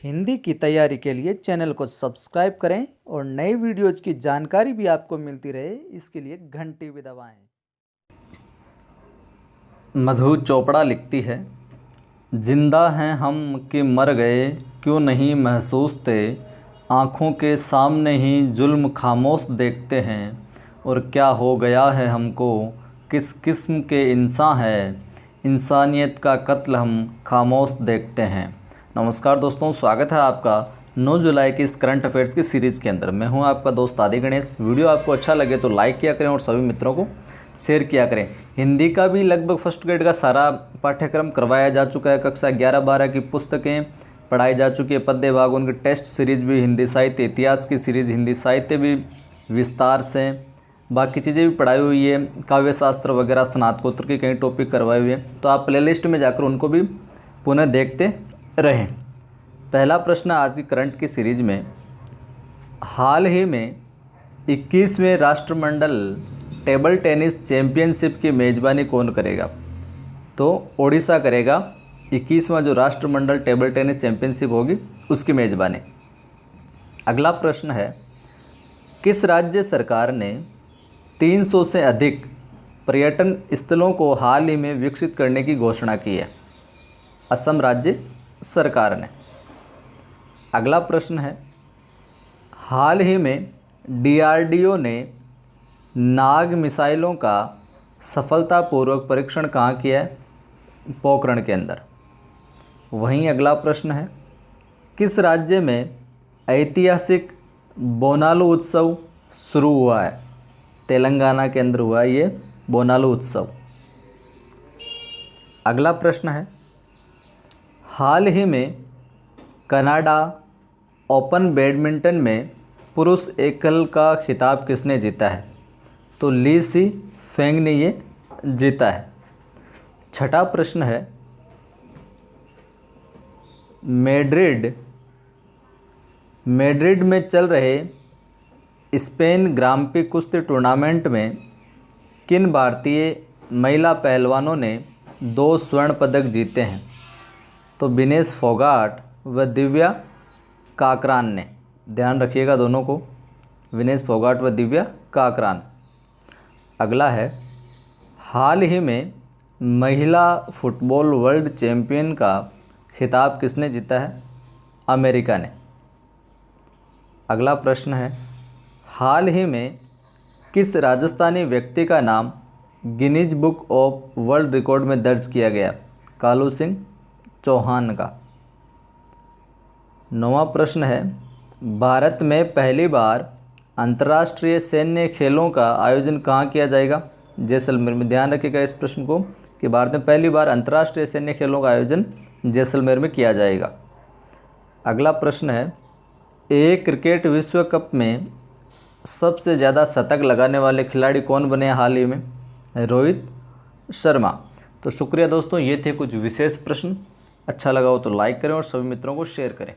हिंदी की तैयारी के लिए चैनल को सब्सक्राइब करें और नई वीडियोज की जानकारी भी आपको मिलती रहे, इसके लिए घंटी भी दबाएं। मधु चोपड़ा लिखती है, जिंदा हैं हम कि मर गए, क्यों नहीं महसूस थे। आँखों के सामने ही जुल्म खामोश देखते हैं, और क्या हो गया है हमको, किस किस्म के इंसान है, इंसानियत का कत्ल हम खामोश देखते हैं। नमस्कार दोस्तों, स्वागत है आपका 9 जुलाई की इस करंट अफेयर्स की सीरीज़ के अंदर। मैं हूं आपका दोस्त आदि गणेश। वीडियो आपको अच्छा लगे तो लाइक किया करें और सभी मित्रों को शेयर किया करें। हिंदी का भी लगभग फर्स्ट ग्रेड का सारा पाठ्यक्रम करवाया जा चुका है। कक्षा 11-12 की पुस्तकें पढ़ाई जा चुकी है। पद्य भाग उनकी टेस्ट सीरीज भी, हिंदी साहित्य इतिहास की सीरीज़, हिंदी साहित्य भी विस्तार से, बाकी चीज़ें भी पढ़ाई हुई है। काव्य शास्त्र वगैरह स्नातकोत्तर के कई टॉपिक करवाए हुए हैं, तो आप प्लेलिस्ट में जाकर उनको भी पुनः देखते रहें। पहला प्रश्न आज की करंट की सीरीज में, हाल ही में 21वें राष्ट्रमंडल टेबल टेनिस चैंपियनशिप की मेज़बानी कौन करेगा? तो ओडिशा करेगा। 21वां जो राष्ट्रमंडल टेबल टेनिस चैंपियनशिप होगी उसकी मेज़बानी। अगला प्रश्न है, किस राज्य सरकार ने 300 से अधिक पर्यटन स्थलों को हाल ही में विकसित करने की घोषणा की है? असम राज्य सरकार ने। अगला प्रश्न है, हाल ही में DRDO ने नाग मिसाइलों का सफलतापूर्वक परीक्षण कहाँ किया है? पोखरण के अंदर। वहीं अगला प्रश्न है, किस राज्य में ऐतिहासिक बोनालू उत्सव शुरू हुआ है? तेलंगाना के अंदर हुआ है ये बोनालू उत्सव। अगला प्रश्न है, हाल ही में कनाडा ओपन बैडमिंटन में पुरुष एकल का खिताब किसने जीता है? तो ली सी फेंग ने ये जीता है। छठा प्रश्न है, मैड्रिड में चल रहे स्पेन ग्रांप्री कुश्ती टूर्नामेंट में किन भारतीय महिला पहलवानों ने 2 स्वर्ण पदक जीते हैं? तो विनेश फोगाट व दिव्या काकरान ने। ध्यान रखिएगा दोनों को, विनेश फोगाट व दिव्या काकरान। अगला है, हाल ही में महिला फुटबॉल वर्ल्ड चैंपियन का खिताब किसने जीता है? अमेरिका ने। अगला प्रश्न है, हाल ही में किस राजस्थानी व्यक्ति का नाम Guinness book of world record में दर्ज किया गया? कालू सिंह चौहान का। 9वां प्रश्न है, भारत में पहली बार अंतर्राष्ट्रीय सैन्य खेलों का आयोजन कहाँ किया जाएगा? जैसलमेर में। ध्यान रखिएगा इस प्रश्न को कि भारत में पहली बार अंतर्राष्ट्रीय सैन्य खेलों का आयोजन जैसलमेर में किया जाएगा। अगला प्रश्न है, एक क्रिकेट विश्व कप में सबसे ज़्यादा शतक लगाने वाले खिलाड़ी कौन बने हाल ही में? रोहित शर्मा। तो शुक्रिया दोस्तों, ये थे कुछ विशेष प्रश्न। अच्छा लगा हो तो लाइक करें और सभी मित्रों को शेयर करें।